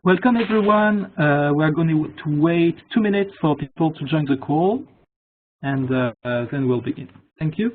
Welcome everyone. We are going to wait 2 minutes for people to join the call, and then we'll begin. Thank you.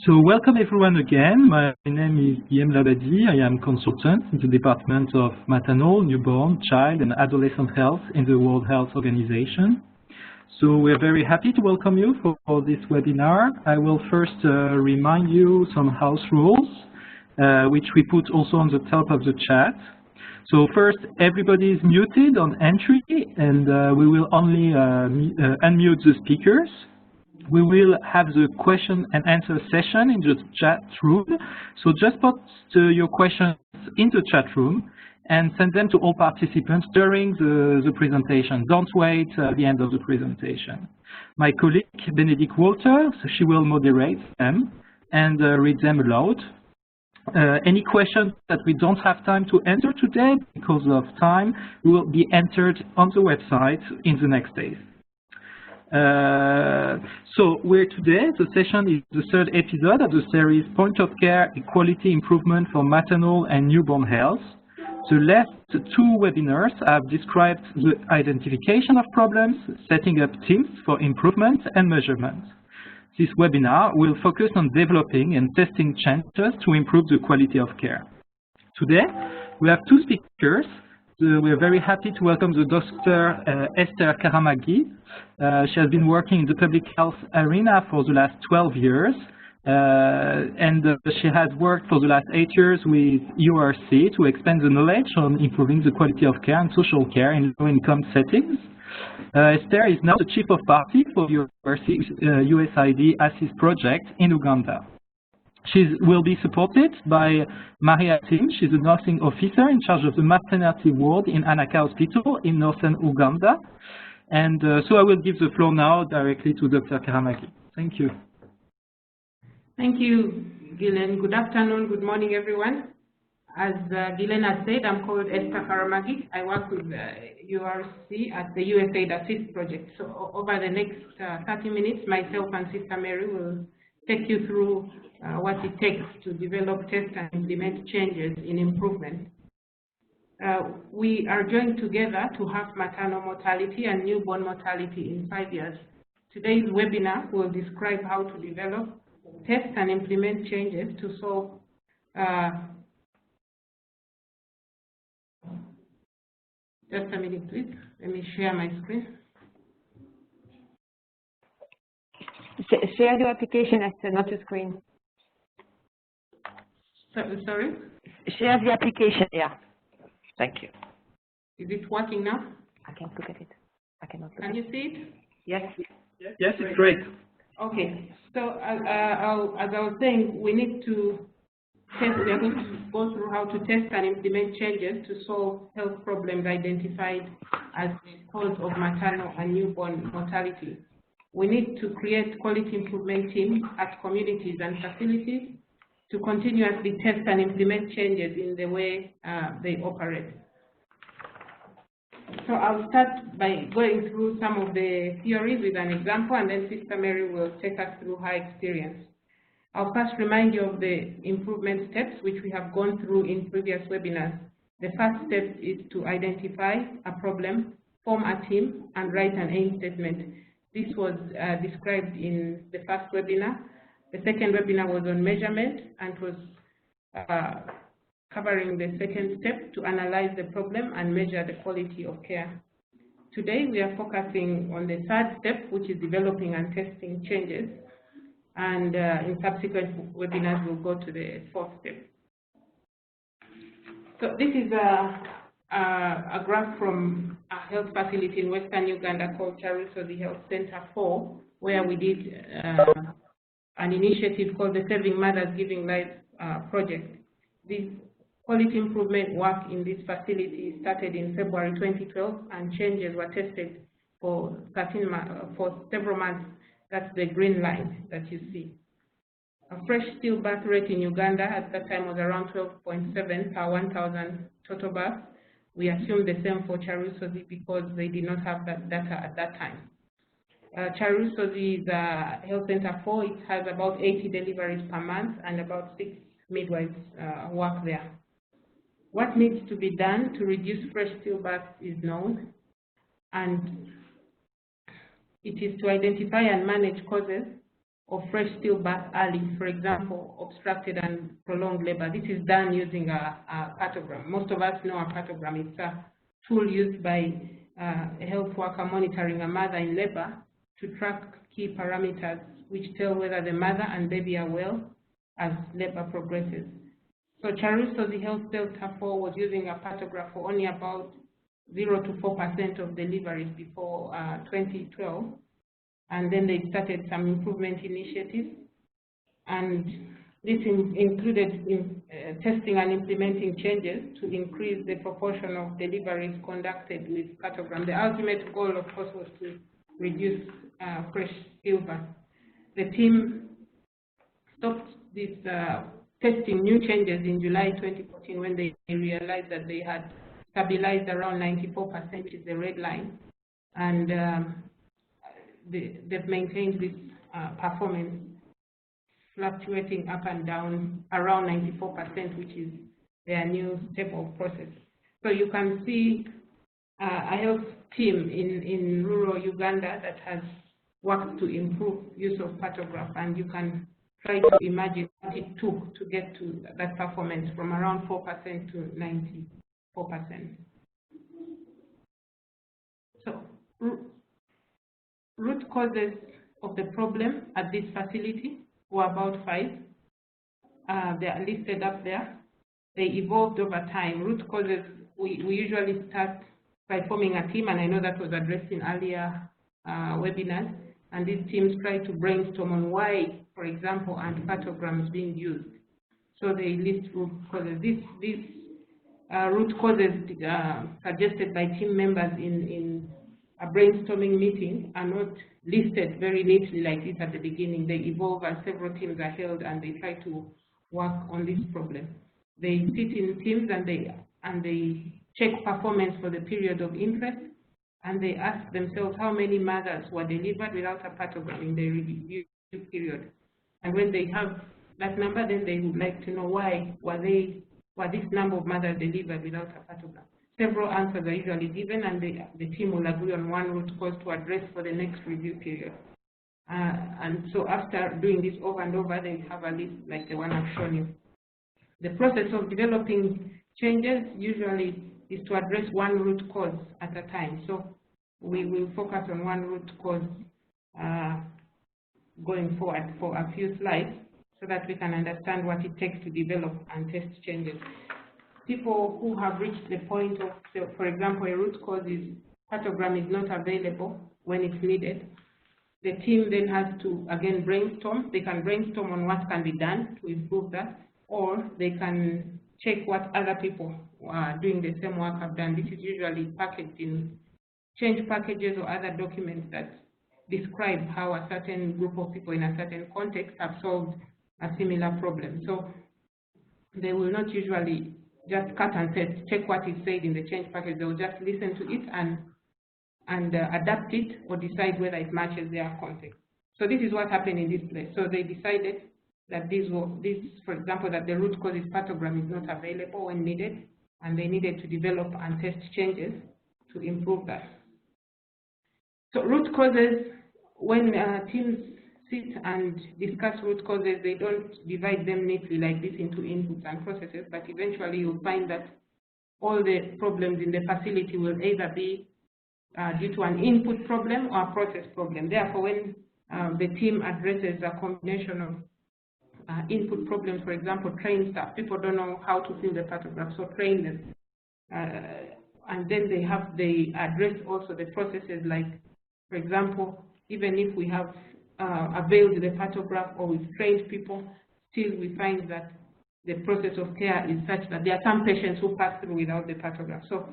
So welcome everyone again. My name is Esiebo. I am consultant in the Department of Maternal, Newborn, Child and Adolescent Health in the World Health Organization. So we're very happy to welcome you for this webinar. I will first remind you some house rules, which we put also on the top of the chat. So first, everybody is muted on entry, and we will only unmute the speakers. We will have the question and answer session in the chat room. So just put your questions in the chat room and send them to all participants during the presentation. Don't wait at the end of the presentation. My colleague, Benedict Walter, so she will moderate them and read them aloud. Any questions that we don't have time to answer today because of time will be entered on the website in the next days. So we're today, the session is the third episode of the series Point of Care Equality Improvement for Maternal and Newborn Health. The last two webinars have described the identification of problems, setting up teams for improvement and measurement. This webinar will focus on developing and testing changes to improve the quality of care. Today, we have two speakers. We are very happy to welcome the Dr. Esther Karamagi. She has been working in the public health arena for the last 12 years, and she has worked for the last 8 years with URC to expand the knowledge on improving the quality of care and social care in low-income settings. Esther is now the Chief of Party for URC's USAID ASSIST project in Uganda. She will be supported by Maria Tim. She's a nursing officer in charge of the maternity ward in Anaka Hospital in northern Uganda. And so I will give the floor now directly to Dr. Karamagi. Thank you. Thank you, Guylaine. Good afternoon, good morning, everyone. As Guylaine has said, I'm called Esther Karamagi. I work with URC at the USAID ASSIST project. So over the next 30 minutes, myself and Sister Mary will take you through what it takes to develop, test, and implement changes in improvement. We are joined together to have maternal mortality and newborn mortality in 5 years. Today's webinar will describe how to develop, test, and implement changes to solve just a minute, please. Let me share my screen. Share your application as not a screen. Sorry? share the application. Yeah. Thank you. Is it working now? I can't look at it. I cannot look Can at you see it? Yes. Yes, it's great. Okay. So as I was saying, we need to test. We are going to go through how to test and implement changes to solve health problems identified as the cause of maternal and newborn mortality. We need to create quality improvement teams at communities and facilities to continuously test and implement changes in the way they operate. So I'll start by going through some of the theories with an example, and then Sister Mary will take us through her experience. I'll first remind you of the improvement steps which we have gone through in previous webinars. The first step is to identify a problem, form a team, and write an aim statement. This was described in the first webinar. The second webinar was on measurement and was covering the second step to analyze the problem and measure the quality of care. Today we are focusing on the third step, which is developing and testing changes. And in subsequent webinars, we'll go to the fourth step. So this is a graph from a health facility in Western Uganda called Charusozi Health Center 4, where we did an initiative called the Saving Mothers Giving Life project. This quality improvement work in this facility started in February 2012, and changes were tested for several months. That's the green line that you see. A fresh stillbirth rate in Uganda at that time was around 12.7 per 1,000 total births. We assume the same for Charusozi because they did not have that data at that time. Charusozi is a health center 4. It has about 80 deliveries per month and about 6 midwives work there. What needs to be done to reduce fresh stillbirths is known, and it is to identify and manage causes of fresh stillbirth early, for example, obstructed and prolonged labor. This is done using a pathogram. Most of us know a pathogram. It's a tool used by a health worker monitoring a mother in labor to track key parameters which tell whether the mother and baby are well as labor progresses. So Charusozi Health Center 4 was using a patograph for only about 0 to 4% of deliveries before 2012, and then they started some improvement initiatives, and this included testing and implementing changes to increase the proportion of deliveries conducted with catogram. The ultimate goal, of course, was to reduce fresh stillbirth. The team stopped this testing new changes in July 2014 when they realized that they had stabilized around 94%, which is the red line, and they've maintained this performance, fluctuating up and down around 94%, which is their new stable process. So you can see a health team in rural Uganda that has worked to improve use of patograph, and you can try to imagine what it took to get to that performance from around 4% to 94%. So root causes of the problem at this facility were about 5. They are listed up there. They evolved over time. Root causes, we usually start by forming a team, and I know that was addressed in earlier webinars, and these teams try to brainstorm on why, for example, antipathogram is being used. So they list root causes. These root causes suggested by team members in a brainstorming meeting are not listed very neatly like this at the beginning. They evolve as several teams are held, and they try to work on this problem. They sit in teams and they check performance for the period of interest, and they ask themselves how many mothers were delivered without a pathogram in the review period. And when they have that number, then they would like to know why were this number of mothers delivered without a pathogram. Several answers are usually given, and the team will agree on one root cause to address for the next review period. And so after doing this over and over, they have a list like the one I've shown you. The process of developing changes usually is to address one root cause at a time. So we will focus on one root cause going forward for a few slides. so that we can understand what it takes to develop and test changes. People who have reached the point of, so for example, a root cause is pathogram is not available when it's needed. The team then has to, again, brainstorm. They can brainstorm on what can be done to improve that, or they can check what other people doing the same work have done. This is usually packaged in change packages or other documents that describe how a certain group of people in a certain context have solved a similar problem. So they will not usually just cut and paste, check what is said in the change package. They will just listen to it and adapt it or decide whether it matches their context. So this is what happened in this place. So they decided that for example, that the root cause is pathogram is not available when needed, and they needed to develop and test changes to improve that. So root causes, when teams sit and discuss root causes, they don't divide them neatly like this into inputs and processes, but eventually you'll find that all the problems in the facility will either be due to an input problem or a process problem. Therefore, when the team addresses a combination of input problems, for example, train staff, people don't know how to fill the pathographs, so train them. And then they address also the processes, like, for example, even if we have availed the pathograph or we've trained people, still we find that the process of care is such that there are some patients who pass through without the pathograph. So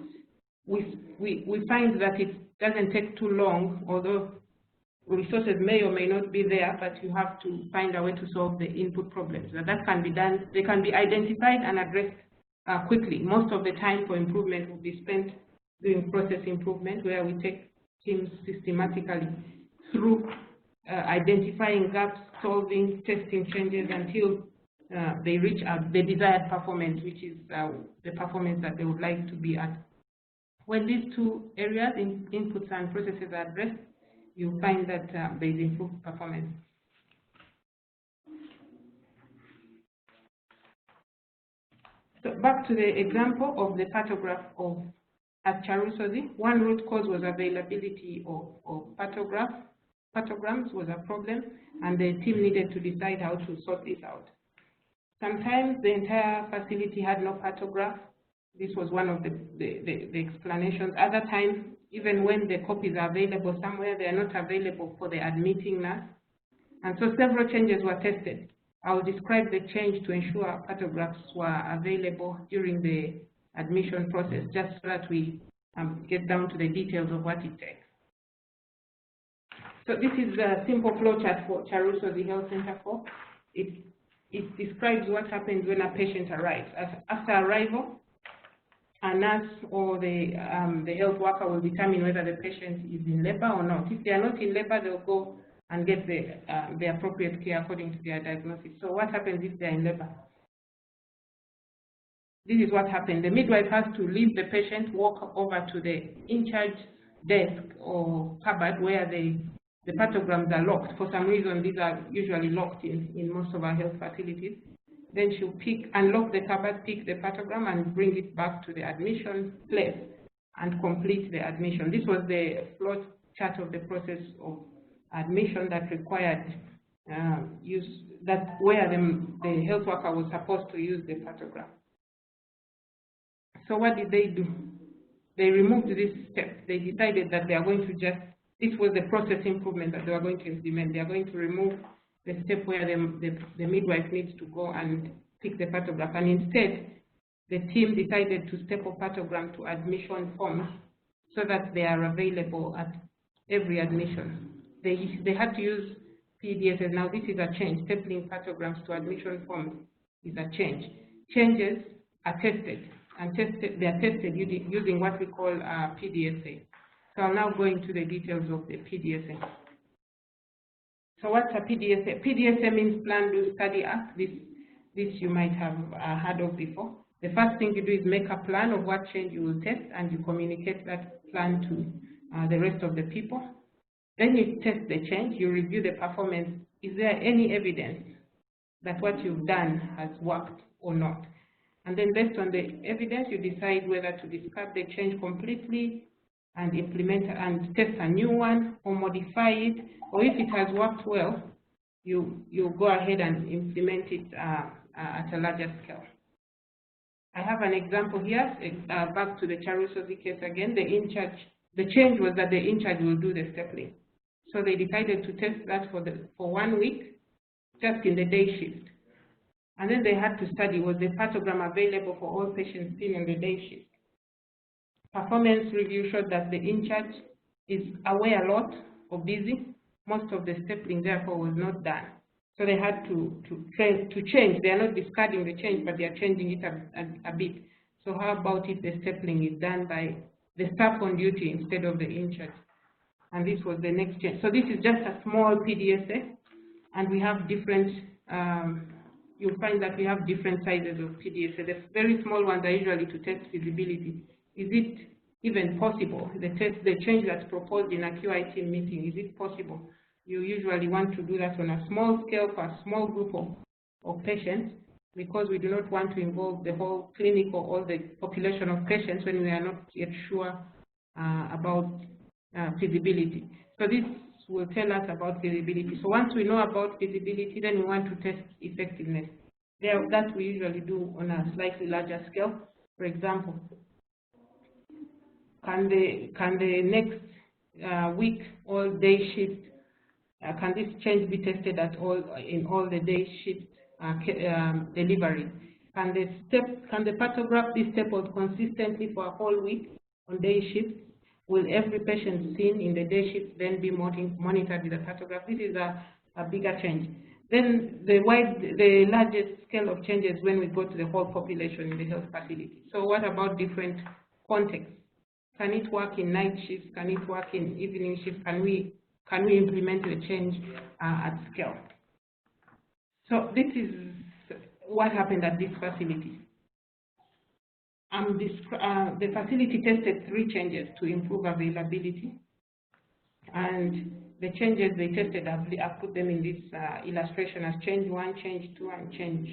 we find that it doesn't take too long, although resources may or may not be there, but you have to find a way to solve the input problems. That can be done. They can be identified and addressed quickly. Most of the time for improvement will be spent doing process improvement, where we take teams systematically through identifying gaps, solving, testing changes until they reach the desired performance, which is the performance that they would like to be at. When these two areas, inputs and processes, are addressed, you find that there is improved performance. So back to the example of the pathograph at Charusozi. One root cause was availability of pathograms was a problem, and the team needed to decide how to sort this out. Sometimes the entire facility had no pathograph. This was one of the explanations. Other times, even when the copies are available somewhere, they are not available for the admitting nurse. And so several changes were tested. I will describe the change to ensure pathographs were available during the admission process, just so that we get down to the details of what it takes. So this is a simple flowchart for Charusozi Health Center 4. It describes what happens when a patient arrives. After arrival, a nurse or the health worker will determine whether the patient is in labor or not. If they are not in labor, they'll go and get the appropriate care according to their diagnosis. So what happens if they're in labor? This is what happened. The midwife has to leave the patient, walk over to the in-charge desk or cupboard where the pathograms are locked. For some reason, these are usually locked in most of our health facilities. Then she'll unlock the cupboard, pick the pathogram, and bring it back to the admission place and complete the admission. This was the flow chart of the process of admission that required where the health worker was supposed to use the pathogram. So what did they do? They removed this step. They decided that they are going to this was the process improvement that they were going to implement. They are going to remove the step where the midwife needs to go and pick the pathograph. And instead, the team decided to staple pathogram to admission forms so that they are available at every admission. They had to use PDSs. Now this is a change. Stapling pathograms to admission forms is a change. Changes are tested, and they are tested using what we call PDSA. So I'll now go into the details of the PDSA. So what's a PDSA? PDSA means Plan, Do, Study, Act. This you might have heard of before. The first thing you do is make a plan of what change you will test, and you communicate that plan to the rest of the people. Then you test the change, you review the performance. Is there any evidence that what you've done has worked or not? And then based on the evidence, you decide whether to discard the change completely and implement and test a new one, or modify it, or if it has worked well, you go ahead and implement it at a larger scale. I have an example here, back to the Charusozi case again. The change was that the in-charge will do the stapling. So they decided to test that for 1 week, just in the day shift. And then they had to study, was the pathogram available for all patients seen in the day shift? Performance review showed that the in-charge is away a lot or busy. Most of the stapling, therefore, was not done. So they had to change. They are not discarding the change, but they are changing it a bit. So how about if the stapling is done by the staff on duty instead of the in-charge? And this was the next change. So this is just a small PDSA, and we have different, you'll find that we have different sizes of PDSA. The very small ones are usually to test feasibility. Is it even possible? The change that's proposed in a QI team meeting, is it possible? You usually want to do that on a small scale for a small group of patients, because we do not want to involve the whole clinic or all the population of patients when we are not yet sure about feasibility. So this will tell us about feasibility. So once we know about feasibility, then we want to test effectiveness. That we usually do on a slightly larger scale. For example, can the next week all day shift, can this change be tested in all the day shift delivery? Can the pathograph be stapled consistently for a whole week on day shift? Will every patient seen in the day shift then be monitored with a pathograph? This is a bigger change. Then the largest scale of changes when we go to the whole population in the health facility. So what about different contexts? Can it work in night shifts? Can it work in evening shifts? Can we implement the change at scale? So this is what happened at this facility. The facility tested 3 changes to improve availability, and the changes they tested, I've put them in this illustration as change 1, change 2, and change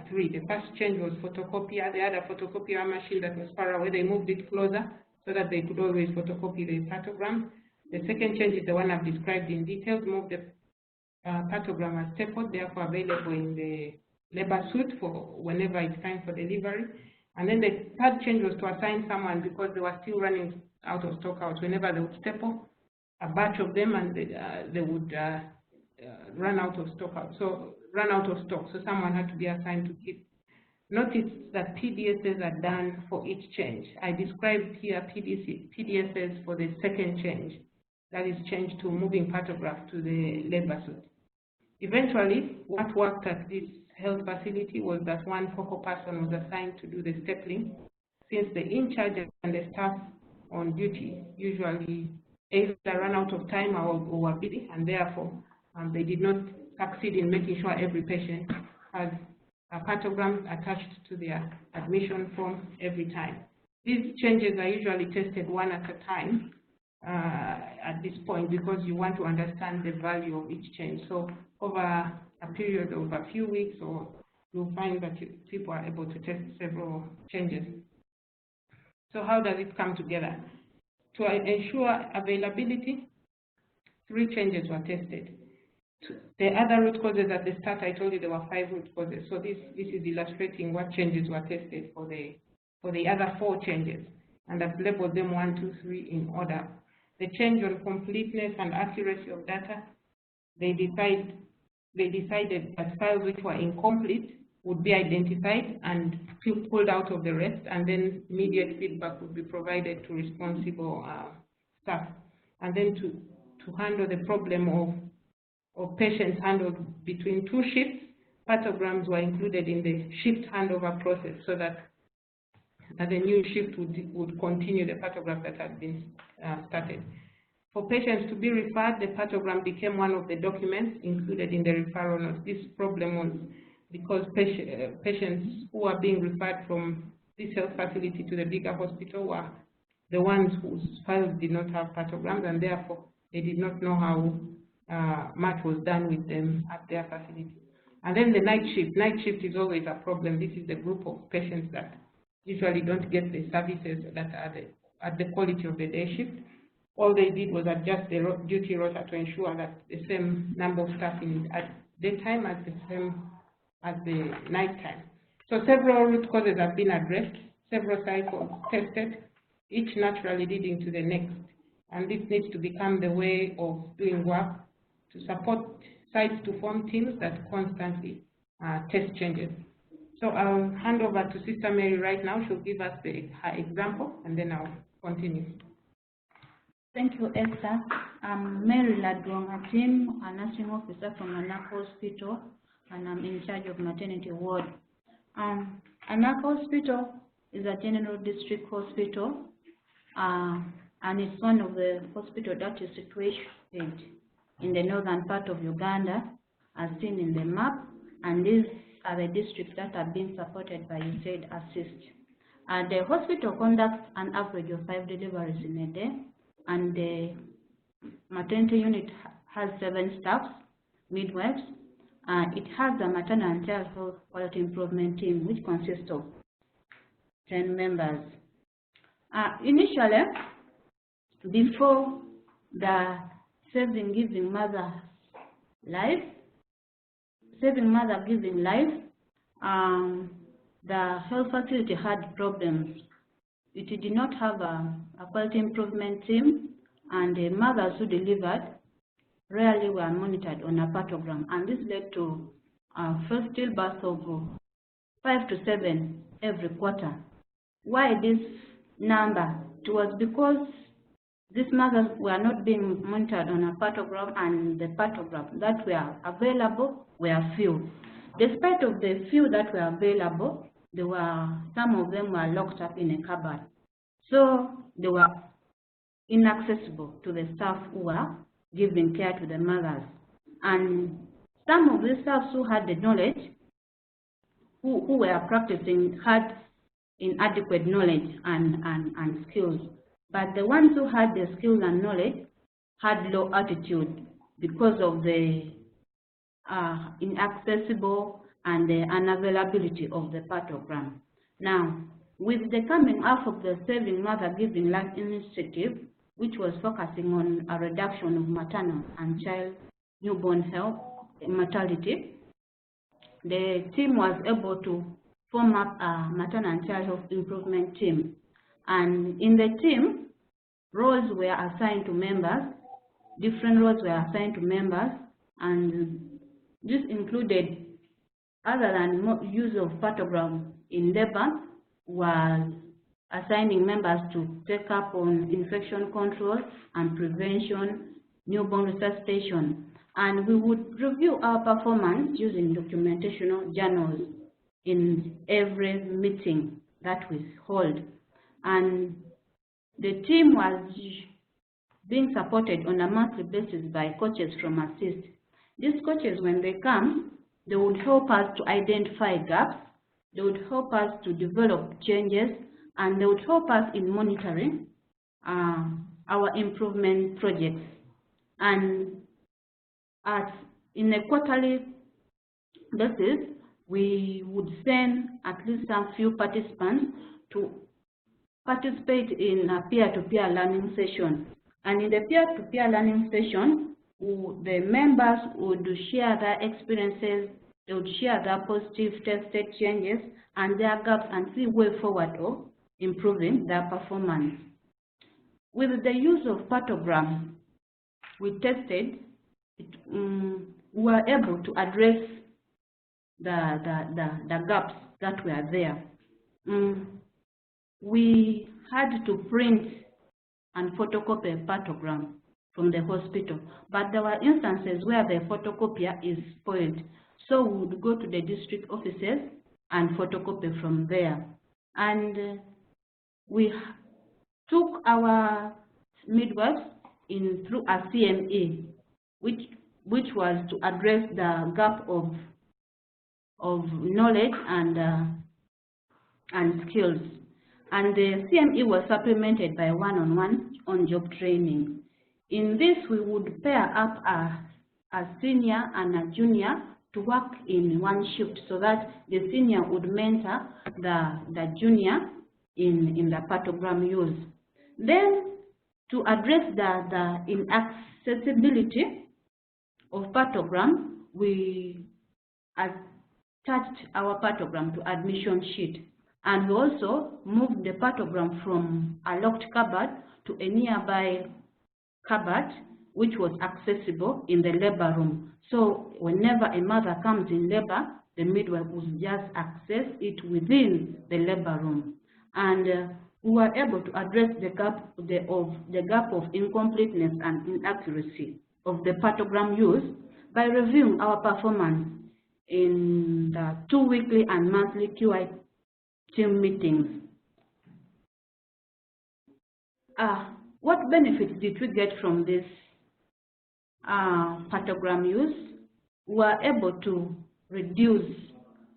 3. The first change was photocopier. They had a photocopier machine that was far away. They moved it closer so that they could always photocopy the pathogram. The second change is the one I've described in detail. Move the pathogram as stapled, therefore available in the labor suite for whenever it's time for delivery. And then the third change was to assign someone, because they were still running out of stock outs. Whenever they would staple a batch of them, and they would run out of stock out. So someone had to be assigned to keep. Notice that PDSs are done for each change. I described here PDSs for the second change. That is change to moving pathograph to the labor suite. Eventually, what worked at this health facility was that one focal person was assigned to do the stapling, since the in-charge and the staff on duty usually either run out of time or were busy, and therefore they did not succeed in making sure every patient has a pathogram attached to their admission form every time. These changes are usually tested one at a time at this point, because you want to understand the value of each change. So over a period of a few weeks, or you'll find that people are able to test several changes. So how does it come together? To ensure availability, 3 changes were tested. The other root causes at the start, I told you there were 5 root causes. So this is illustrating what changes were tested for the other 4 changes. And I've labeled them 1, 2, 3 in order. The change on completeness and accuracy of data, they decided that files which were incomplete would be identified and pulled out of the rest, and then immediate feedback would be provided to responsible staff. And then to handle the problem of patients handled between 2 shifts, pathograms were included in the shift handover process, so that the new shift would continue the pathograph that had been started. For patients to be referred, the pathogram became one of the documents included in the referral notes. This problem was because patients who are being referred from this health facility to the bigger hospital were the ones whose files did not have pathograms, and therefore they did not know how much was done with them at their facility. And then the night shift. Night shift is always a problem. This is the group of patients that usually don't get the services that are at the quality of the day shift. All they did was adjust the duty rota to ensure that the same number of staff daytime as the same as the nighttime. So several root causes have been addressed, several cycles tested, each naturally leading to the next. And this needs to become the way of doing work to support sites to form teams that constantly test changes. So I'll hand over to Sister Mary right now. She'll give us her example, and then I'll continue. Thank you, Esther. I'm Mary Ladwong-Atim, a nursing officer from Anak Hospital, and I'm in charge of maternity ward. Anak Hospital is a general district hospital, and it's one of the hospitals that is situated in the northern part of Uganda, as seen in the map, and these are the districts that have been supported by USAID Assist. The hospital conducts an average of 5 deliveries in a day, and the maternity unit has 7 staffs, midwives. It has a maternal and child health quality improvement team, which consists of 10 members. Initially, before the Saving Mother Giving Life, the health facility had problems. It did not have a quality improvement team, and the mothers who delivered rarely were monitored on a pathogram, and this led to first stillbirth of 5 to 7 every quarter. Why this number? It was because these mothers were not being monitored on a pathogram, and the pathogram that were available were few. Despite of the few that were available, some of them were locked up in a cupboard. So they were inaccessible to the staff who were giving care to the mothers. And some of the staff who had the knowledge, who were practicing, had inadequate knowledge and skills. But the ones who had the skills and knowledge had low attitude because of the inaccessible and the unavailability of the pathogram. Now, with the coming up of the Saving Mother Giving Life initiative, which was focusing on a reduction of maternal and child newborn health mortality, the team was able to form up a maternal and child health improvement team. And in the team, roles were assigned to members, different roles were assigned to members, and this included, other than use of pathogram in labor, was assigning members to take up on infection control and prevention, newborn resuscitation. And we would review our performance using documentational journals in every meeting that we hold. And the team was being supported on a monthly basis by coaches from Assist. These coaches, when they come, they would help us to identify gaps, they would help us to develop changes, and they would help us in monitoring our improvement projects. And in a quarterly basis, we would send at least a few participants to participate in a peer-to-peer learning session. And in the peer-to-peer learning session, the members would share their experiences, they would share their positive tested changes and their gaps and see way forward of improving their performance. With the use of pathogram, we tested, we were able to address the gaps that were there. We had to print and photocopy a pathogram from the hospital, but there were instances where the photocopier is spoiled. So we would go to the district offices and photocopy from there. And we took our midwives through a CME, which was to address the gap of knowledge and skills. And the CME was supplemented by one-on-one on-job training. In this, we would pair up a senior and a junior to work in one shift so that the senior would mentor the junior in the pathogram use. Then, to address the inaccessibility of pathogram, we attached our pathogram to admission sheet, and we also moved the pathogram from a locked cupboard to a nearby cupboard which was accessible in the labor room. So whenever a mother comes in labor, the midwife would just access it within the labor room. And we were able to address the gap of incompleteness and inaccuracy of the pathogram use by reviewing our performance in the 2 weekly and monthly QI team meetings. What benefits did we get from this pathogram use? We were able to reduce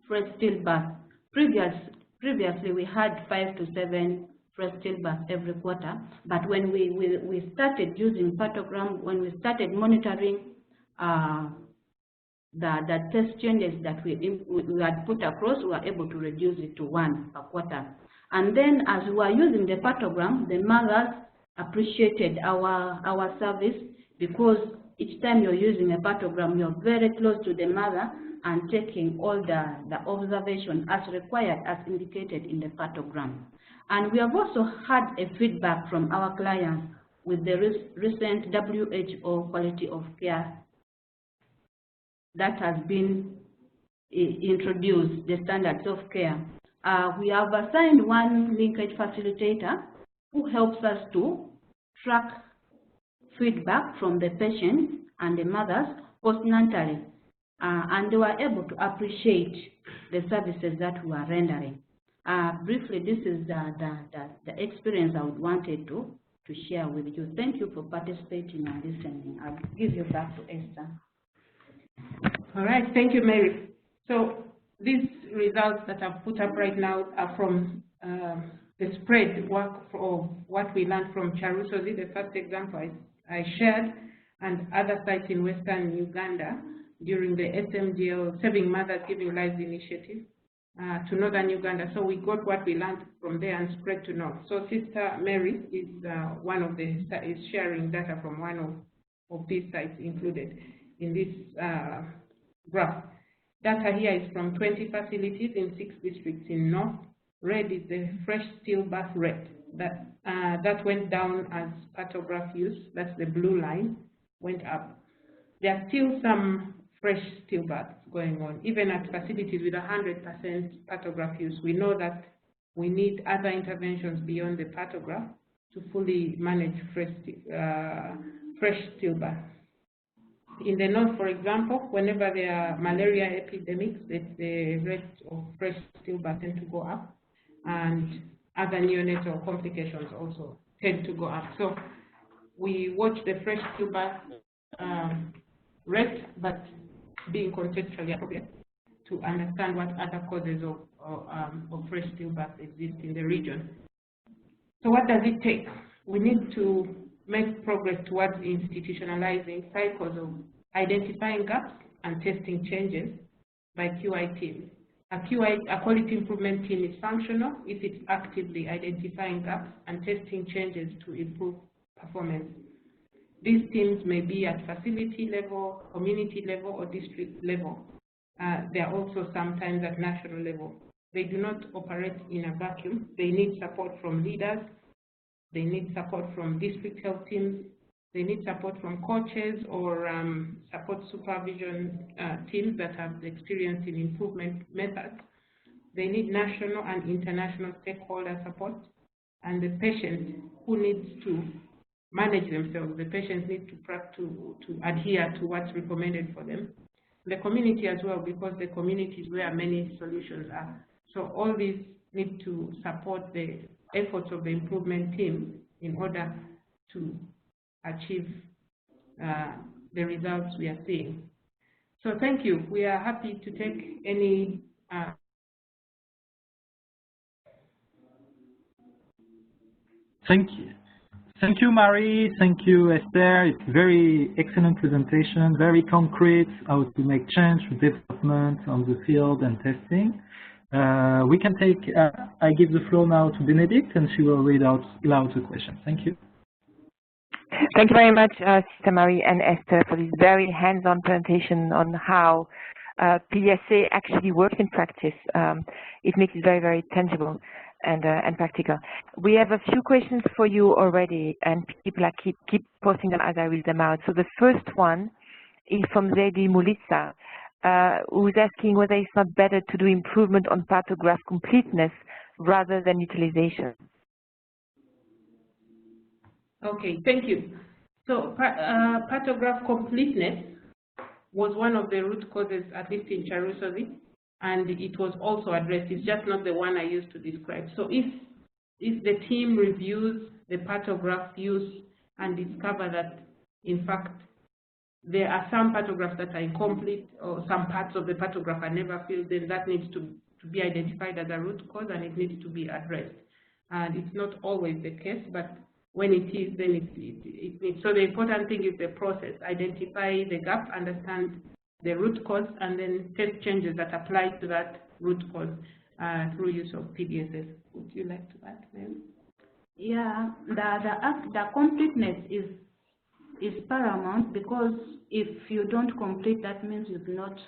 fresh stillbirth. Previously, we had 5 to 7 fresh stillbirths every quarter, but when we started using pathogram, when we started monitoring the test changes that we had put across, we were able to reduce it to 1 per quarter. And then as we were using the pathogram, the mothers appreciated our service, because each time you're using a pathogram, you're very close to the mother and taking all the observation as required, as indicated in the pathogram. And we have also had a feedback from our clients with the recent WHO quality of care that has been introduced, the standards of care. We have assigned one linkage facilitator who helps us to track feedback from the patients and the mothers postnatally, and they were able to appreciate the services that we are rendering. Briefly, this is the experience I wanted to share with you. Thank you for participating and listening. I'll give you back to Esther. All right, thank you, Mary. So these results that I've put up right now are from the spread work of what we learned from Charuso. This is the first example I shared, and other sites in Western Uganda during the SMGL, Saving Mothers Giving Lives initiative, to Northern Uganda. So we got what we learned from there and spread to North. So Sister Mary is is sharing data from one of these sites included in this graph. Data here is from 20 facilities in 6 districts in North. Red is the fresh stillbirth rate that went down as patograph use. That's the blue line, went up. There are still some fresh stillbirths going on, even at facilities with 100% patograph use. We know that we need other interventions beyond the patograph to fully manage fresh stillbirth. In the North, for example, whenever there are malaria epidemics, the rate of fresh stillbirth tend to go up, and other neonatal complications also tend to go up. So we watch the fresh stillbirth rate, but being contextually appropriate to understand what other causes of fresh stillbirth exist in the region. So what does it take? We need to make progress towards institutionalizing cycles of identifying gaps and testing changes by QI teams. A quality improvement team is functional if it's actively identifying gaps and testing changes to improve performance. These teams may be at facility level, community level, or district level. They are also sometimes at national level. They do not operate in a vacuum. They need support from leaders. They need support from district health teams. They need support from coaches or support supervision teams that have experience in improvement methods. They need national and international stakeholder support. And the patient who needs to manage themselves, the patients need to adhere to what's recommended for them. The community as well, because the community is where many solutions are. So all these need to support the efforts of the improvement team in order to achieve the results we are seeing. So thank you. We are happy to take any Thank you. Thank you, Marie. Thank you, Esther. It's very excellent presentation, very concrete, how to make change with development on the field and testing. We can take, I give the floor now to Benedict, and she will read out aloud the question. Thank you. Thank you very much, Sister Marie and Esther, for this very hands-on presentation on how PDSA actually works in practice. It makes it very, very tangible and practical. We have a few questions for you already, and people are keep posting them as I read them out. So the first one is from Zaidi Mulisa, who's asking whether it's not better to do improvement on pathograph completeness rather than utilization. Okay, thank you. So pathograph completeness was one of the root causes, at least in Charusodi, and it was also addressed. It's just not the one I used to describe. So if the team reviews the pathograph use and discover that, in fact, there are some pathographs that are incomplete or some parts of the pathograph are never filled, then that needs to be identified as a root cause and it needs to be addressed. And it's not always the case, but when it is, then it needs. So the important thing is the process. Identify the gap, understand the root cause, and then test changes that apply to that root cause through use of PDSS. Would you like to add, ma'am? Yeah, the completeness is paramount, because if you don't complete, that means you've not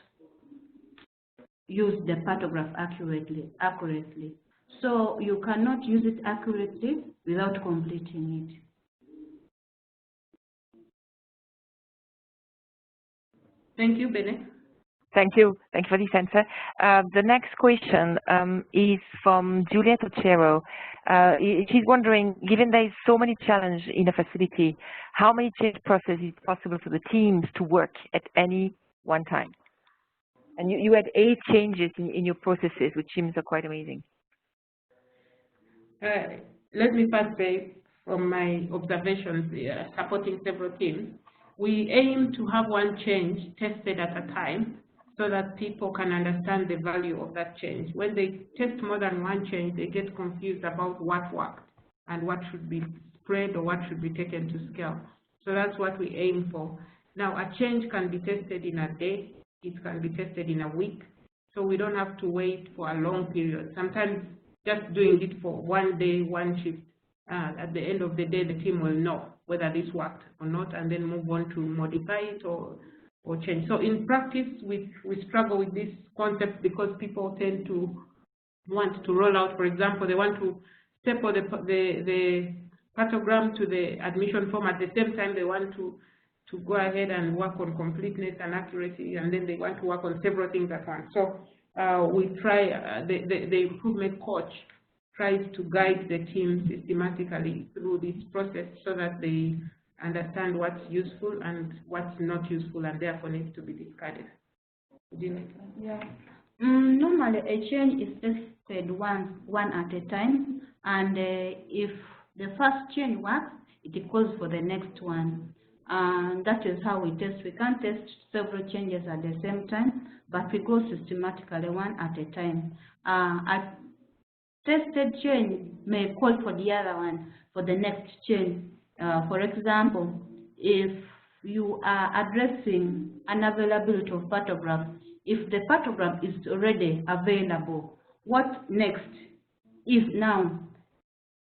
used the pathograph accurately. So you cannot use it accurately without completing it. Thank you, Bene. Thank you. Thank you for this answer. The next question is from Juliet Ochero. She's wondering, given there is so many challenges in a facility, how many change processes is possible for the teams to work at any one time? And you had 8 changes in your processes, which seems quite amazing. Let me first say, from my observations supporting several teams, we aim to have one change tested at a time so that people can understand the value of that change. When they test more than one change, they get confused about what worked and what should be spread or what should be taken to scale. So that's what we aim for. Now, a change can be tested in a day, it can be tested in a week, so we don't have to wait for a long period. Sometimes just doing it for one day, one shift, at the end of the day, the team will know whether this worked or not, and then move on to modify it or change. So in practice, we struggle with this concept because people tend to want to roll out. For example, they want to staple the pathogram to the admission form at the same time they want to go ahead and work on completeness and accuracy, and then they want to work on several things at once. So we try, the improvement coach tries to guide the team systematically through this process so that they understand what's useful and what's not useful and therefore needs to be discarded. Would you like that? Yeah. Normally, a change is tested one at a time, and if the first change works, it goes for the next one. And that is how we test. We can't test several changes at the same time, but we go systematically one at a time. A tested change may call for the other one for the next change. For example, if you are addressing unavailability of pathographs, if the pathogram is already available, what next is now?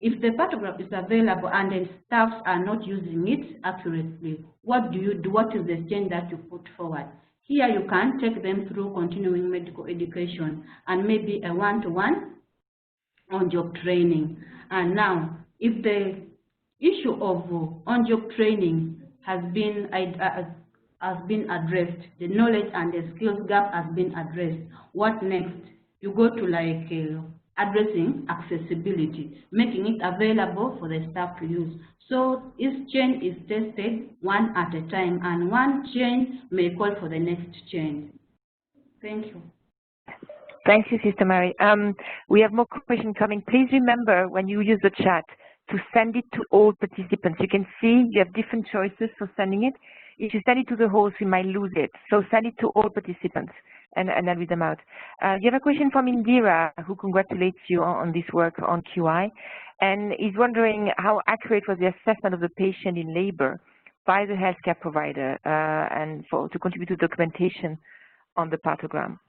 If the pathogram is available and the staffs are not using it accurately, what do you do? What is the change that you put forward? Here you can take them through continuing medical education and maybe a one-to-one on-job training. And now, if the issue of on-job training has been addressed, the knowledge and the skills gap has been addressed, what next? You go to like addressing accessibility, making it available for the staff to use. So each change is tested one at a time, and one change may call for the next change. Thank you. Thank you, Sister Mary. We have more questions coming. Please remember, when you use the chat, to send it to all participants. You can see you have different choices for sending it. If you send it to the host, we might lose it. So send it to all participants, and I'll read them out. You have a question from Indira, who congratulates you on this work on QI, and is wondering how accurate was the assessment of the patient in labor by the healthcare provider, and to contribute to documentation on the pathogram.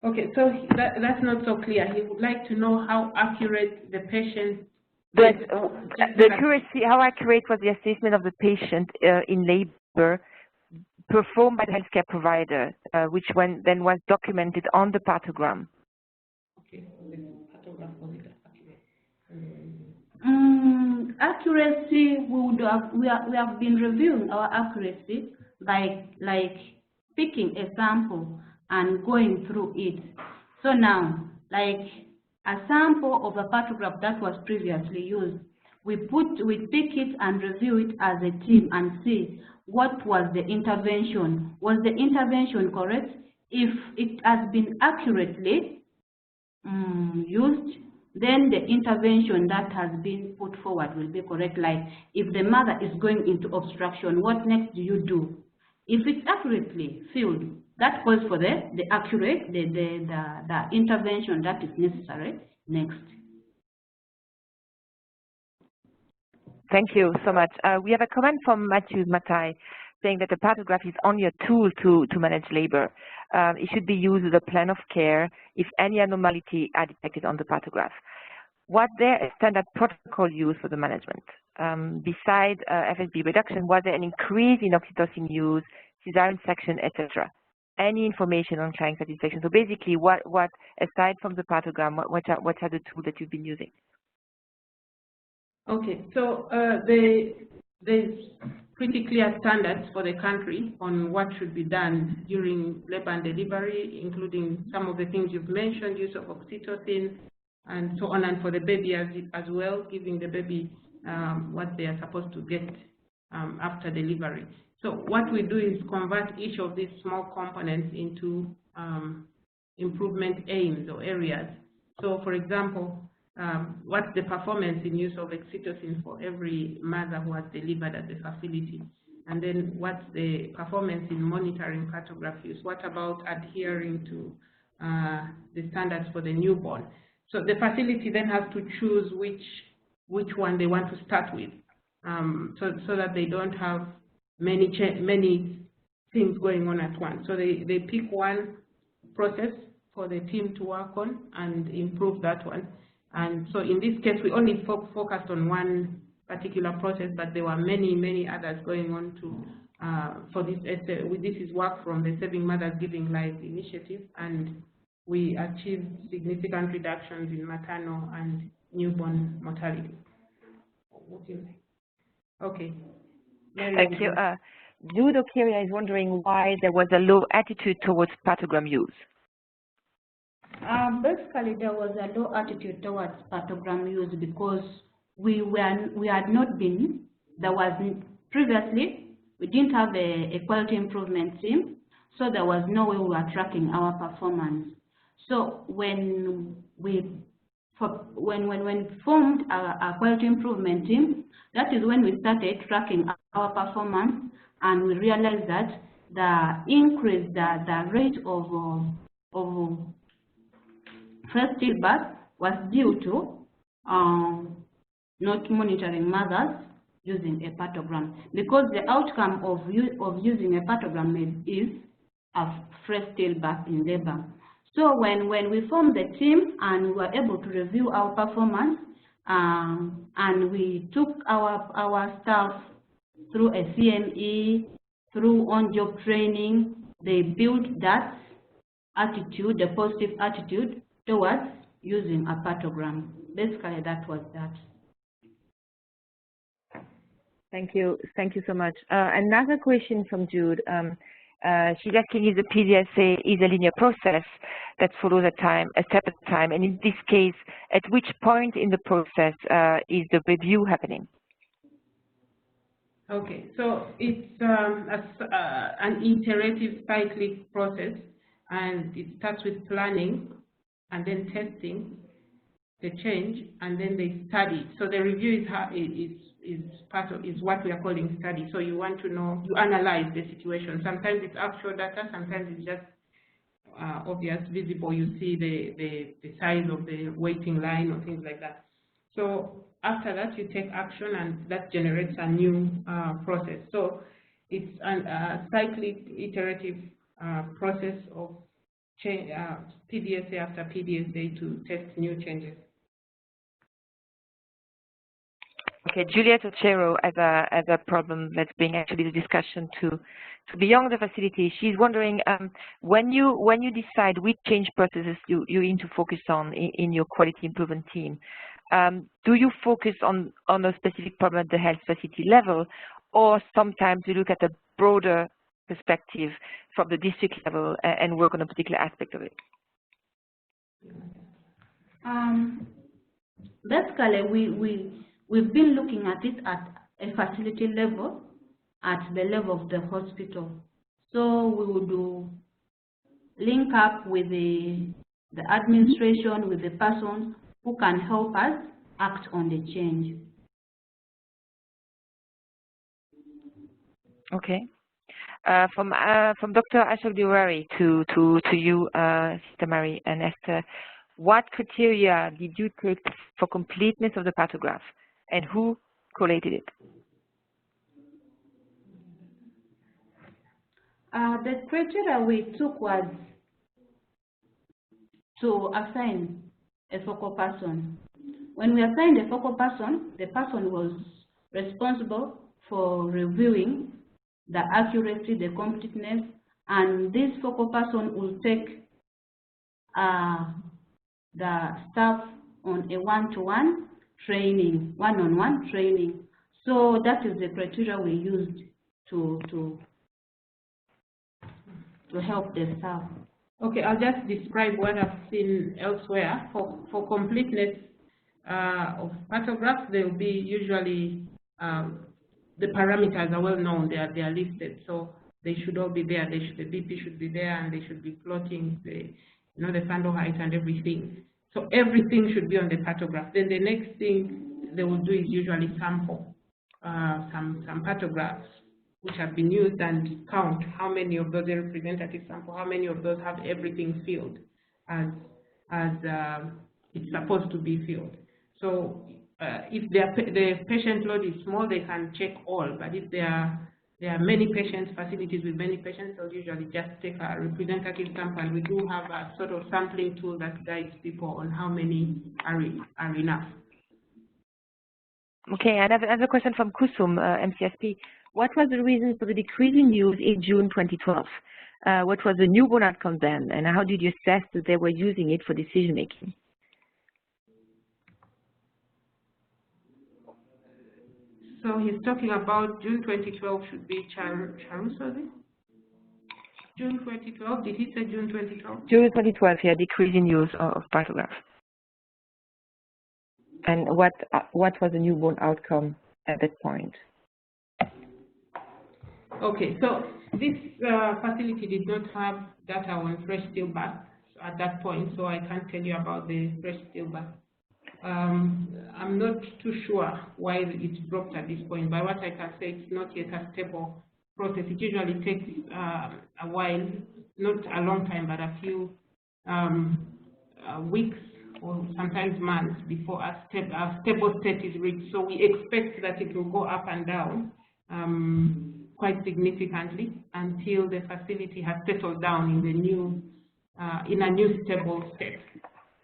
Okay, so that's not so clear. He would like to know how accurate the patient But the accuracy, how accurate was the assessment of the patient in labor performed by the healthcare provider, which then was documented on the pathogram? Okay, accuracy, we have been reviewing our accuracy by picking a sample and going through it. So now, like a sample of a pathogram that was previously used, we pick it and review it as a team and see what was the intervention. Was the intervention correct? If it has been accurately used, then the intervention that has been put forward will be correct. Like if the mother is going into obstruction, what next do you do? If it's accurately filled, that calls for the intervention that is necessary next. Thank you so much. We have a comment from Matthew Matai saying that the pathograph is only a tool to manage labor. It should be used as a plan of care if any abnormality are detected on the pathograph. Was there a standard protocol used for the management? Besides FSB reduction, was there an increase in oxytocin use, cesarean section, etc.? Any information on client satisfaction? So basically, what aside from the pathogram, what are the tools that you've been using? Okay, so there's pretty clear standards for the country on what should be done during labor and delivery, including some of the things you've mentioned, use of oxytocin, and so on, and for the baby as well, giving the baby what they are supposed to get after delivery. So what we do is convert each of these small components into improvement aims or areas. So for example, what's the performance in use of oxytocin for every mother who has delivered at the facility? And then what's the performance in monitoring patograph use? What about adhering to the standards for the newborn? So the facility then has to choose which one they want to start with, so that they don't have many things going on at once. So they pick one process for the team to work on and improve that one. And so in this case, we only focused on one particular process, but there were many others going on to for this essay. This is work from the Saving Mothers Giving Life initiative, and we achieved significant reductions in maternal and newborn mortality. Okay. Thank you. Jude Okiria is wondering why there was a low attitude towards pathogram use. Basically, there was a low attitude towards pathogram use because previously, we didn't have a quality improvement team, so there was no way we were tracking our performance. So when we formed a quality improvement team, that is when we started tracking our performance, and we realized that the increase, the rate of fresh stillbirth was due to not monitoring mothers using a pathogram, because the outcome of using a pathogram is a fresh stillbirth in labor. So when we formed the team and we were able to review our performance, and we took our staff through a CME, through on-job training, they built that attitude, the positive attitude towards using a pathogram. Basically, that was that. Thank you so much. Another question from Jude. She's asking if the PDSA is a linear process that follows a step at a time, and in this case, at which point in the process is the review happening? Okay, so it's an iterative cyclic process, and it starts with planning and then testing the change, and then they study. So the review is what we are calling study. So you want to know, you analyze the situation. Sometimes it's actual data, sometimes it's just obvious, visible. You see the size of the waiting line or things like that. So after that, you take action, and that generates a new process. So it's a cyclic, iterative process of change, PDSA after PDSA to test new changes. Okay, Juliet Ochero has a problem. Let's bring actually the discussion to beyond the facility. She's wondering when you decide which change processes you need to focus on in your quality improvement team. Do you focus on a specific problem at the health facility level, or sometimes you look at a broader perspective from the district level and work on a particular aspect of it? Basically, we've been looking at it at a facility level, at the level of the hospital. So we would link up with the administration, with the person who can help us act on the change. Okay. From Dr. Ashok Diwari to you, Sister Mary and Esther, what criteria did you take for completeness of the pathograph, and who collated it? The criteria we took was to assign a focal person. When we assigned a focal person, the person was responsible for reviewing the accuracy, the completeness, and this focal person will take the staff on a one-to-one training, one-on-one training. So that is the criteria we used to help the staff. Okay, I'll just describe what I've seen elsewhere. For completeness of photographs, there will be usually the parameters are well known. They are listed, so they should all be there. The BP should be there, and they should be plotting the the fundal height and everything. So everything should be on the photograph. Then the next thing they will do is usually sample some photographs which have been used and count how many of those representative sample, how many of those have everything filled as it's supposed to be filled. So if the patient load is small, they can check all. But if there are many patients, facilities with many patients, they'll usually just take a representative sample. And we do have a sort of sampling tool that guides people on how many are enough. Okay, I have another question from Kusum, MCSP. What was the reason for the decrease in use in June 2012? What was the newborn outcome then, and how did you assess that they were using it for decision making? So he's talking about June 2012 should be Charusozi? June 2012, did he say June 2012? June 2012, yeah, decrease in use of photographs. And what was the newborn outcome at that point? Okay, so this facility did not have data on fresh stillbirth at that point, so I can't tell you about the fresh stillbirth. I'm not too sure why it dropped at this point, but what I can say, it's not yet a stable process. It usually takes a while, not a long time, but a few weeks or sometimes months before a stable state is reached. So we expect that it will go up and down quite significantly until the facility has settled down in the new in a new stable state.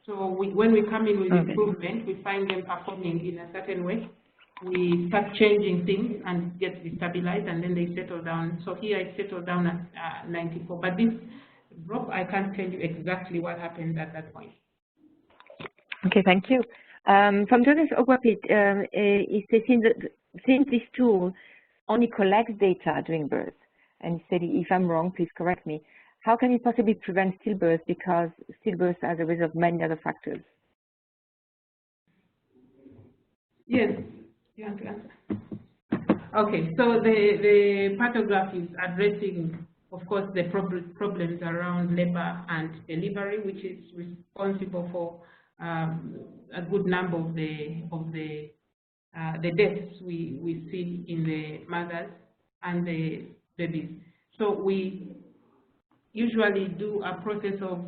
So when we come in with improvement, we find them performing in a certain way. We start changing things and get destabilized, and then they settle down. So here it settled down at 94. But this drop, I can't tell you exactly what happened at that point. Okay, thank you. From Joseph Ogwapit, he says since this tool only collects data during birth, and he said, if I'm wrong, please correct me, how can it possibly prevent stillbirth, because stillbirth as a result of many other factors? Yes, you want to answer? Okay, so the photograph is addressing, of course, the problems around labor and delivery, which is responsible for a good number of the deaths we see in the mothers and the babies. So we usually do a process of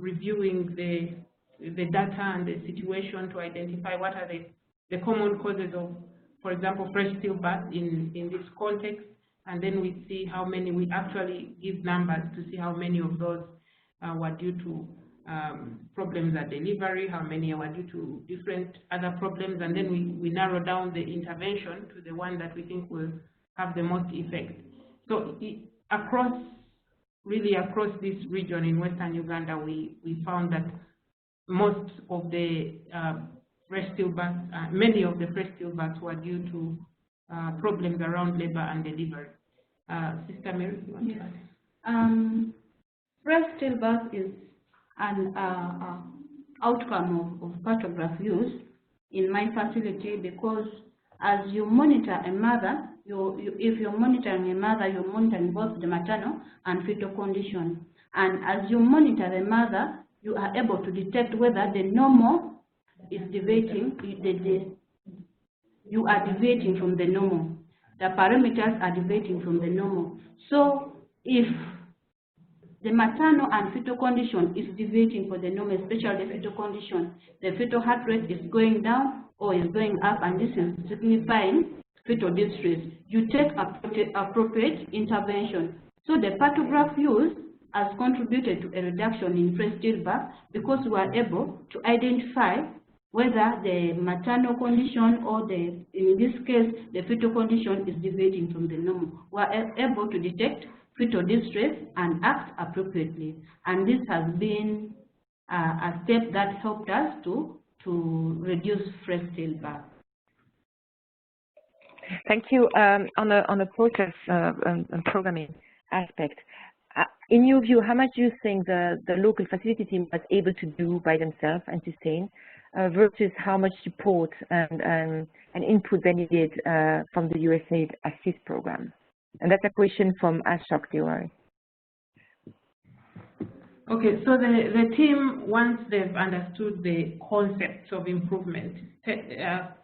reviewing the data and the situation to identify what are the common causes of, for example, fresh stillbirth in this context, and then we see how many, we actually give numbers to see how many of those were due to problems at delivery, how many were due to different other problems, and then we narrow down the intervention to the one that we think will have the most effect. So really across this region in Western Uganda, we found that most of the fresh stillbirths, many of the fresh stillbirths were due to problems around labor and delivery. Sister Mary, you want to add? Fresh stillbirth is an outcome of photograph use in my facility, because as you monitor a mother, if you're monitoring a mother, you're monitoring both the maternal and fetal condition. And as you monitor the mother, you are able to detect whether the normal is deviating, you are deviating from the normal. The parameters are deviating from the normal. So if the maternal and fetal condition is deviating for the normal, especially the fetal condition, the fetal heart rate is going down or is going up, and this is signifying fetal distress, you take appropriate intervention. So the photograph used has contributed to a reduction in fresh stillbirth, because we are able to identify whether the maternal condition or in this case, the fetal condition is deviating from the normal. We are able to detect fetal distress and act appropriately. And this has been a step that helped us to reduce fresh stillbirth. Thank you. On the process and programming aspect, in your view, how much do you think the local facility team was able to do by themselves and sustain, versus how much support and input they needed from the USAID Assist program? And that's a question from Ashok Tiwari. Okay, so the team, once they've understood the concepts of improvement,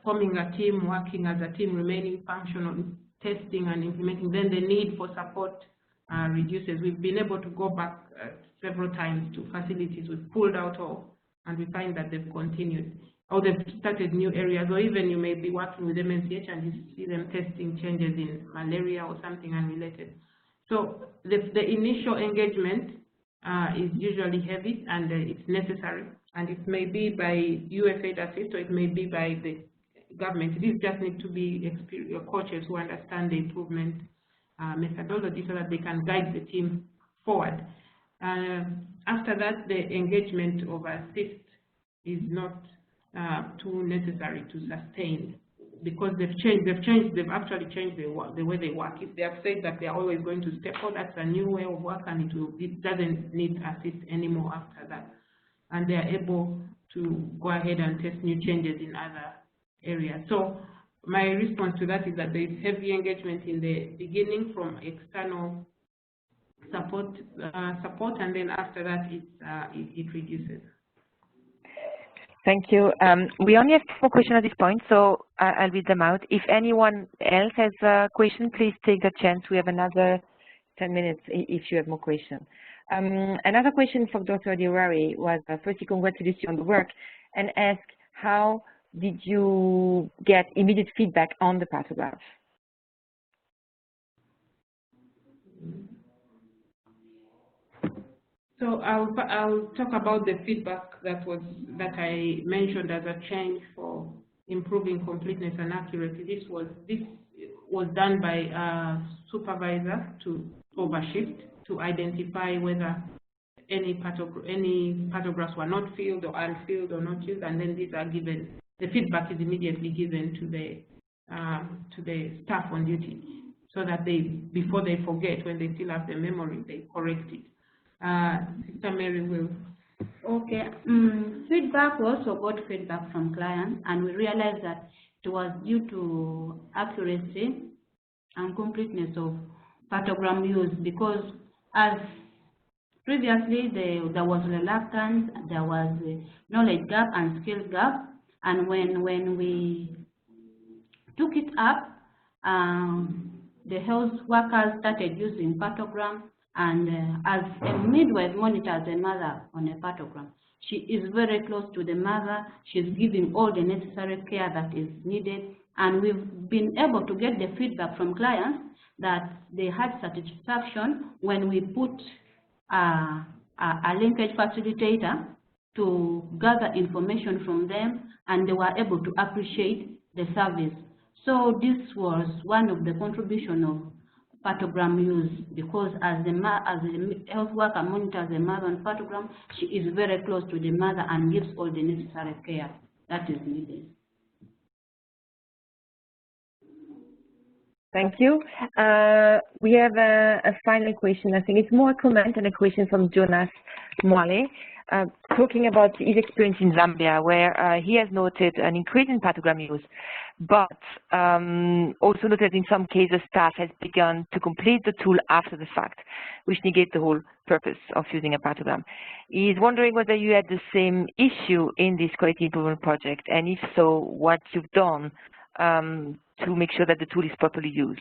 forming a team, working as a team, remaining functional, testing and implementing, then the need for support reduces. We've been able to go back several times to facilities we've pulled out of, and we find that they've continued, or they've started new areas, or even you may be working with MNCH and you see them testing changes in malaria or something unrelated. So the initial engagement is usually heavy, and it's necessary, and it may be by USAID Assist or it may be by the government. These just need to be coaches who understand the improvement methodology, so that they can guide the team forward. After that, the engagement of Assist is not too necessary to sustain, because they've actually changed the way they work. If they have said that they are always going to step out, that's a new way of work, and it doesn't need Assist anymore after that. And they are able to go ahead and test new changes in other areas. So my response to that is that there is heavy engagement in the beginning from external support, and then after that it reduces. Thank you. We only have 4 questions at this point, so I'll read them out. If anyone else has a question, please take the chance. We have another 10 minutes if you have more questions. Another question for Dr. Tiwari was, firstly, congratulations on the work, and ask, how did you get immediate feedback on the photograph? So I'll talk about the feedback that I mentioned as a change for improving completeness and accuracy. This was done by a supervisor to overshift to identify whether any photographs were not filled or unfilled or not used, and then these are given. The feedback is immediately given to the staff on duty, so that before they forget, when they still have the memory, they correct it. Sister Mary will. Okay. Feedback, we also got feedback from clients, and we realized that it was due to accuracy and completeness of photogram use, because as previously there was reluctance, there was a knowledge gap and skill gap, and when we took it up, the health workers started using photogram. And as a midwife monitors the mother on a photogram, she is very close to the mother. She's giving all the necessary care that is needed. And we've been able to get the feedback from clients that they had satisfaction when we put a a linkage facilitator to gather information from them, and they were able to appreciate the service. So this was one of the contribution of pathogram use, because as the health worker monitors the mother on pathogram, she is very close to the mother and gives all the necessary care that is needed. Thank you. We have a final question. I think it's more a comment and a question from Jonas Mwale, talking about his experience in Zambia, where he has noted an increase in pathogram use, but also noted in some cases staff has begun to complete the tool after the fact, which negates the whole purpose of using a pathogram. He's wondering whether you had the same issue in this quality improvement project, and if so, what you've done to make sure that the tool is properly used.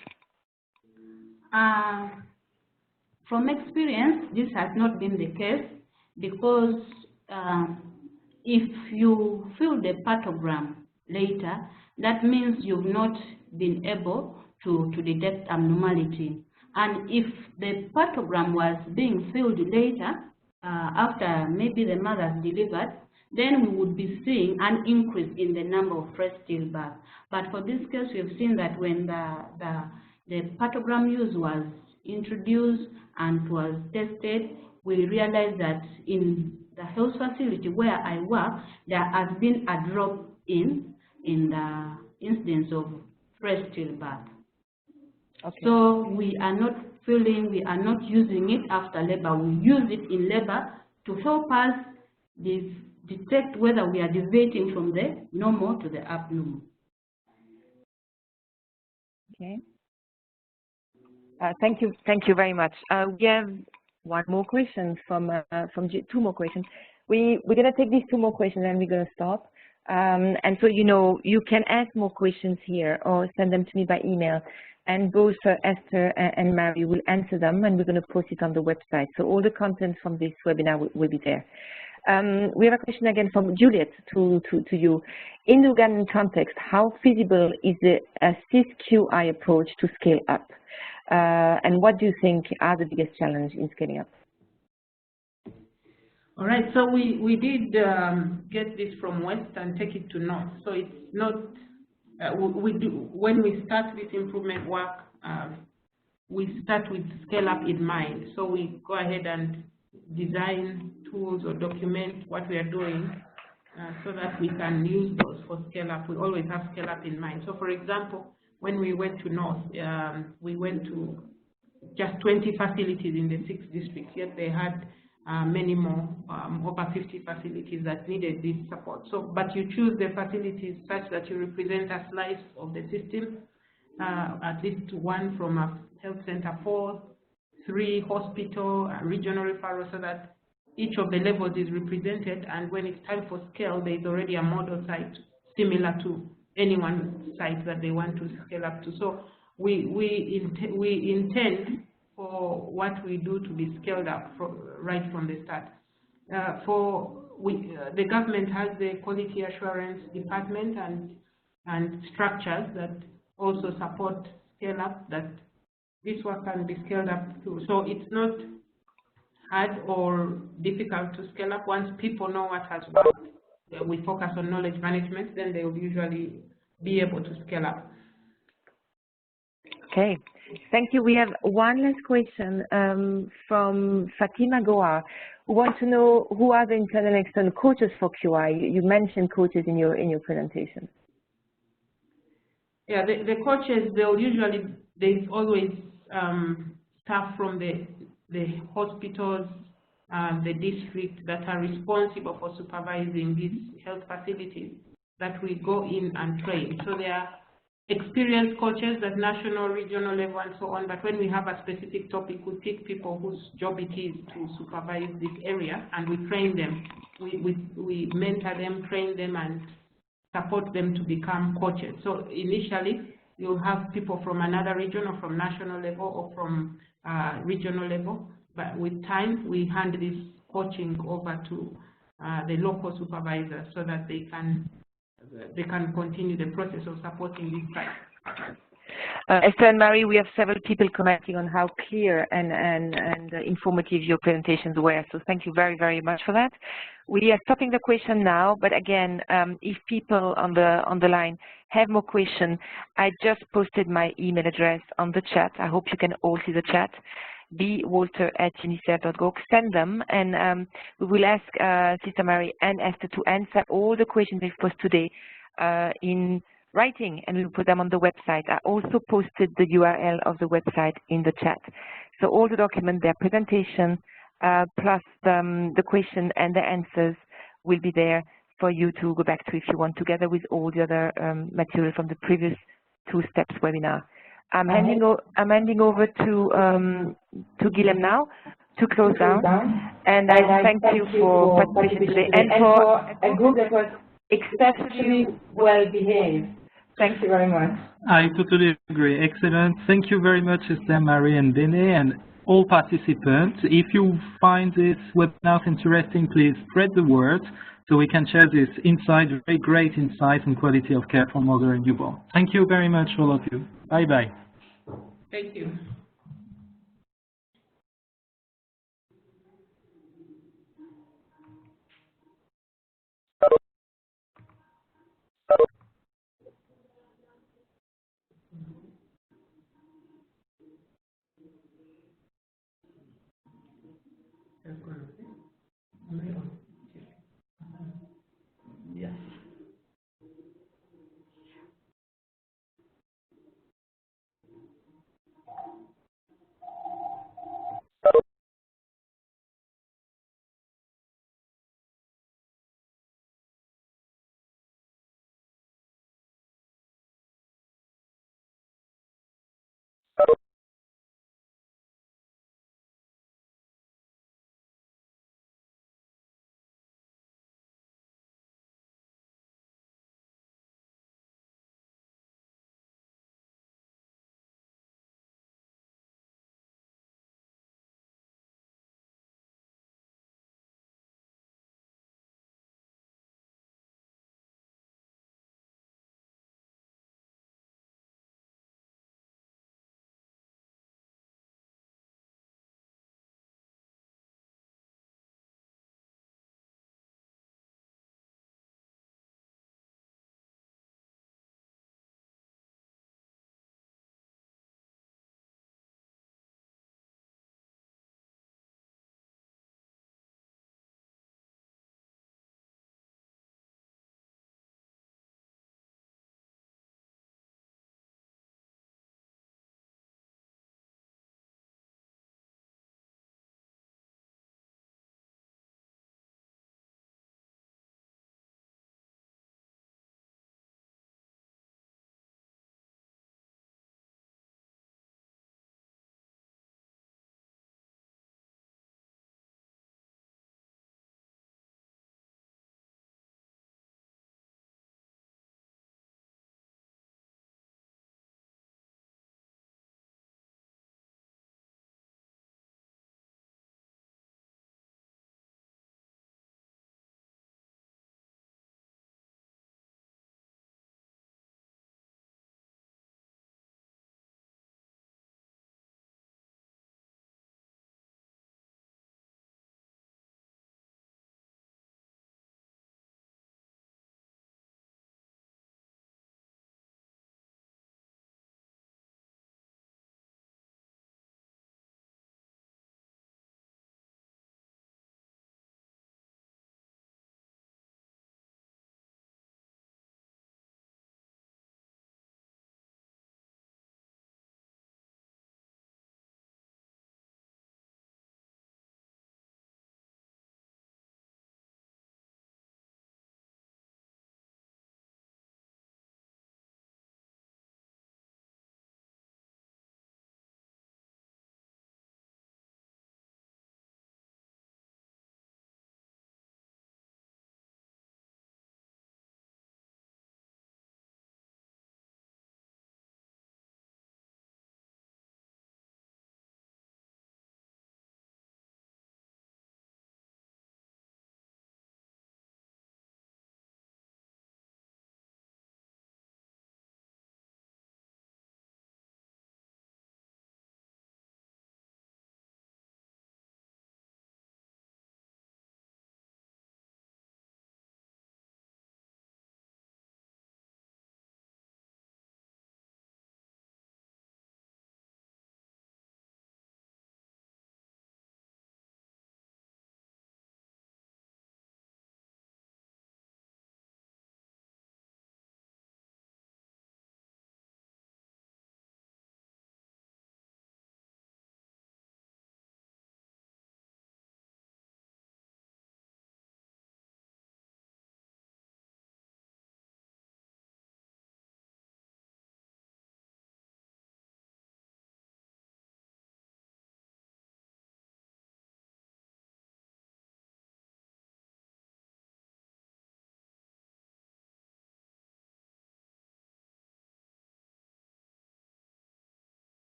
From experience, this has not been the case, because if you fill the pathogram later, that means you've not been able to detect abnormality. And if the pathogram was being filled later, after maybe the mother's delivered, then we would be seeing an increase in the number of fresh stillbirths. But for this case, we have seen that when the pathogram use was introduced and was tested, we realized that in the health facility where I work, there has been a drop in the incidence of fresh stillbirth. Okay. So we are not using it after labor. We use it in labor to help us detect whether we are deviating from the normal to the abnormal. Okay. Thank you very much. We have one more question two more questions. We're gonna take these two more questions and we're gonna stop. And so you can ask more questions here or send them to me by email, and both Esther and Mary will answer them, and we're gonna post it on the website. So all the content from this webinar will be there. We have a question again from Juliet to you. In the Ugandan context, how feasible is the CIS-QI approach to scale up? And what do you think are the biggest challenges in scaling up? All right, so we did get this from West and take it to North. So it's not, when we start this improvement work, we start with scale up in mind. So we go ahead and design tools or document what we are doing so that we can use those for scale up. We always have scale up in mind. So for example, when we went to North, we went to just 20 facilities in the 6 districts, yet they had many more, over 50 facilities that needed this support. So, but you choose the facilities such that you represent a slice of the system, at least one from a health center, 4, 3 hospital, regional referral, so that each of the levels is represented, and when it's time for scale, there is already a model site similar to any one site that they want to scale up to. So we intend for what we do to be scaled up right from the start. The government has the quality assurance department and structures that also support scale up, that this work can be scaled up to. So it's not hard or difficult to scale up. Once people know what has worked, we focus on knowledge management, then they will usually be able to scale up. Okay, thank you. We have one last question from Fatima Goa, who wants to know who are the internal and external coaches for QI. You mentioned coaches in your presentation. Yeah, the coaches, there's always staff from the hospitals, the district that are responsible for supervising these health facilities that we go in and train. So they are experienced coaches at national, regional level, and so on. But when we have a specific topic, we pick people whose job it is to supervise this area, and we train them. We mentor them, train them, and support them to become coaches. So initially, you'll have people from another region or from national level or from regional level. But with time, we hand this coaching over to the local supervisors so that they can continue the process of supporting this site. Esther and Marie, we have several people commenting on how clear and informative your presentations were. So thank you very, very much for that. We are stopping the question now, but again, if people on the line have more questions, I just posted my email address on the chat. I hope you can all see the chat. bwalter@unicef.org. Send them, and we will ask Sister Mary and Esther to answer all the questions they've posted today in writing, and we'll put them on the website. I also posted the URL of the website in the chat. So all the documents, their presentation, plus the question and the answers will be there for you to go back to if you want, together with all the other material from the previous 2 steps webinar. I'm handing over to Guilhem now to close down, and I thank you for participation today and for a group that was exceptionally well behaved. Thank you very much. I totally agree. Excellent. Thank you very much, Esther, Marie, and Bene, and all participants. If you find this webinar interesting, please spread the word so we can share this insight, very great insight on quality of care for mother and newborn. Thank you very much, all of you. Bye-bye. Thank you. Yes.